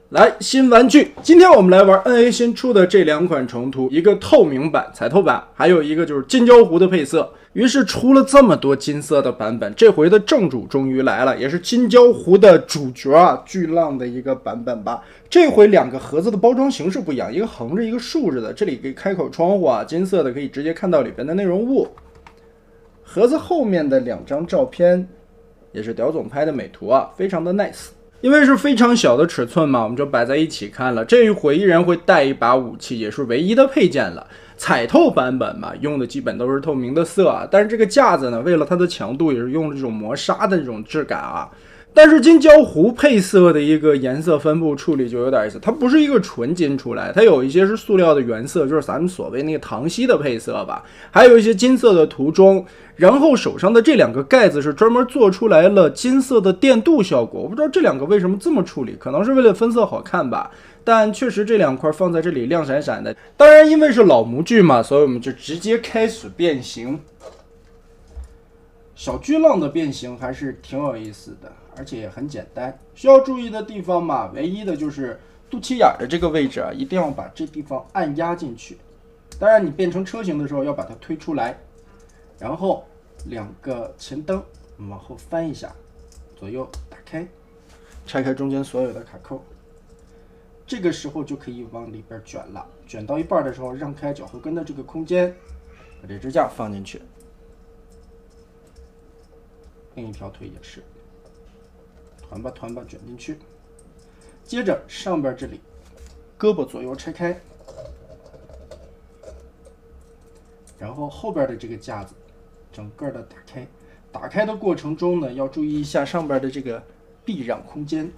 来，新玩具，今天我们来玩 NA 新出的这两款重涂，一个透明版、彩透版，还有一个就是金胶糊的配色。于是出了这么多金色的版本，这回的正主终于来了，也是金胶糊的主角啊，巨浪的一个版本吧。这回两个盒子的包装形式不一样，一个横着，一个竖着的，这里可以开口窗户啊，金色的可以直接看到里边的内容物。盒子后面的两张照片也是屌总拍的美图啊，非常的 nice。因为是非常小的尺寸嘛，我们就摆在一起看了。这一回依然会带一把武器，也是唯一的配件了。彩透版本嘛，用的基本都是透明的色啊，但是这个架子呢，为了它的强度，也是用了这种磨砂的这种质感啊。但是金胶糊配色的一个颜色分布处理就有点意思，它不是一个纯金出来，它有一些是塑料的原色，就是咱们所谓那个唐锡的配色吧，还有一些金色的涂装。然后手上的这两个盖子是专门做出来了金色的电镀效果，我不知道这两个为什么这么处理，可能是为了分色好看吧。但确实这两块放在这里亮闪闪的。当然因为是老模具嘛，所以我们就直接开始变形。小巨浪的变形还是挺有意思的，而且也很简单。需要注意的地方嘛，唯一的就是肚脐眼的这个位置啊，一定要把这地方按压进去。当然你变成车型的时候要把它推出来。然后两个前灯往后翻一下，左右打开，拆开中间所有的卡扣，这个时候就可以往里边卷了。卷到一半的时候，让开脚后跟的这个空间，把这支架放进去。另一条腿也是，团吧团吧卷进去。接着上边这里，胳膊左右拆开，然后后边的这个架子。整个的打开，打开的过程中呢，要注意一下上边的这个避让空间。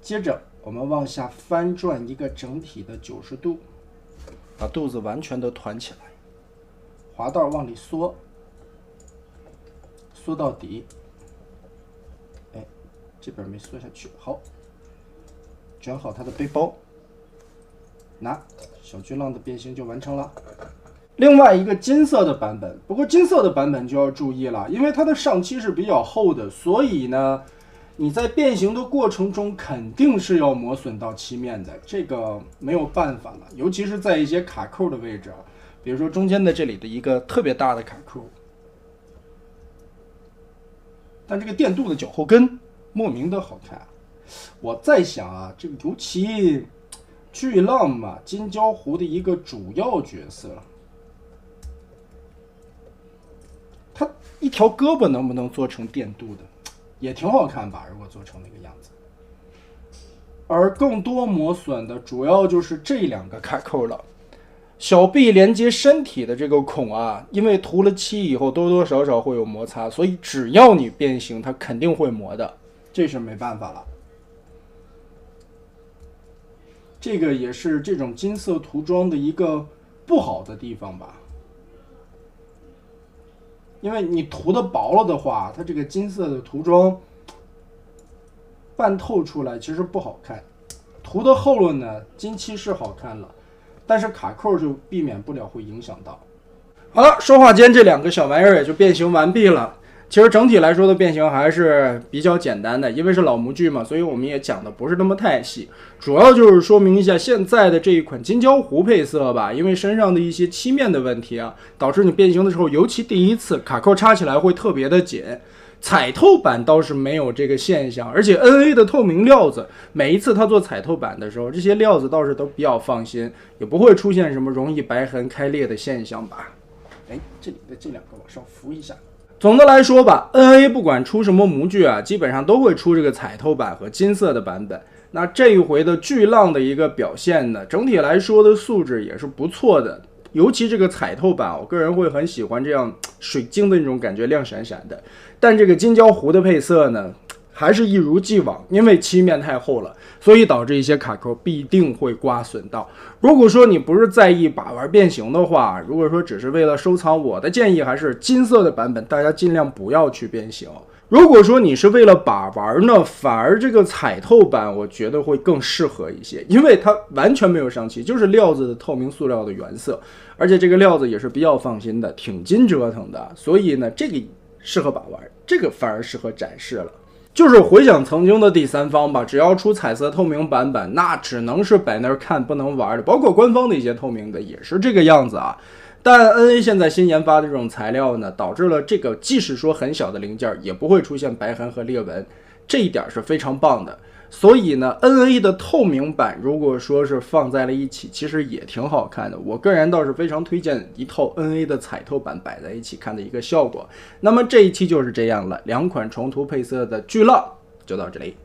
接着我们往下翻转一个整体的90度，把肚子完全的团起来，滑道往里缩，缩到底。哎，这边没缩下去，好，卷好它的背包，拿小巨浪的变形就完成了。另外一个金色的版本，不过金色的版本就要注意了，因为它的上漆是比较厚的，所以呢，你在变形的过程中肯定是要磨损到漆面的，这个没有办法了。尤其是在一些卡扣的位置，比如说中间的这里的一个特别大的卡扣，但这个电镀的脚后跟莫名的好看。我在想啊，这个尤其巨浪嘛，金胶糊的一个主要角色。它一条胳膊能不能做成电镀的，也挺好看吧？如果做成那个样子。而更多磨损的主要就是这两个卡扣了。小臂连接身体的这个孔啊，因为涂了漆以后多多少少会有摩擦，所以只要你变形，它肯定会磨的，这是没办法了。这个也是这种金色涂装的一个不好的地方吧。因为你涂的薄了的话，它这个金色的涂装半透出来其实不好看。涂的厚了呢，金漆是好看了，但是卡扣就避免不了会影响到。好了，说话间这两个小玩意儿也就变形完毕了。其实整体来说的变形还是比较简单的，因为是老模具嘛，所以我们也讲的不是那么太细，主要就是说明一下现在的这一款金胶糊配色吧，因为身上的一些漆面的问题啊，导致你变形的时候，尤其第一次卡扣插起来会特别的紧。彩透版倒是没有这个现象，而且 NA 的透明料子，每一次它做彩透版的时候，这些料子倒是都比较放心，也不会出现什么容易白痕开裂的现象吧。哎，这里的这两个往上扶一下。总的来说吧 ，NA 不管出什么模具啊，基本上都会出这个彩透版和金色的版本。那这一回的巨浪的一个表现呢，整体来说的素质也是不错的。尤其这个彩透版，我个人会很喜欢这样水晶的那种感觉，亮闪闪的。但这个金胶糊的配色呢，还是一如既往，因为漆面太厚了，所以导致一些卡扣必定会刮损到。如果说你不是在意把玩变形的话，如果说只是为了收藏，我的建议还是金色的版本，大家尽量不要去变形。如果说你是为了把玩呢，反而这个彩透版我觉得会更适合一些，因为它完全没有上漆，就是料子的透明塑料的原色，而且这个料子也是比较放心的，挺经折腾的，所以呢这个适合把玩，这个反而适合展示了。就是回想曾经的第三方吧，只要出彩色透明版本，那只能是摆那儿看不能玩的，包括官方的一些透明的也是这个样子啊。但 NA 现在新研发的这种材料呢，导致了这个即使说很小的零件也不会出现白痕和裂纹，这一点是非常棒的。所以呢 NA 的透明版如果说是放在了一起，其实也挺好看的。我个人倒是非常推荐一套 NA 的彩透版摆在一起看的一个效果。那么这一期就是这样了，两款重涂配色的巨浪就到这里。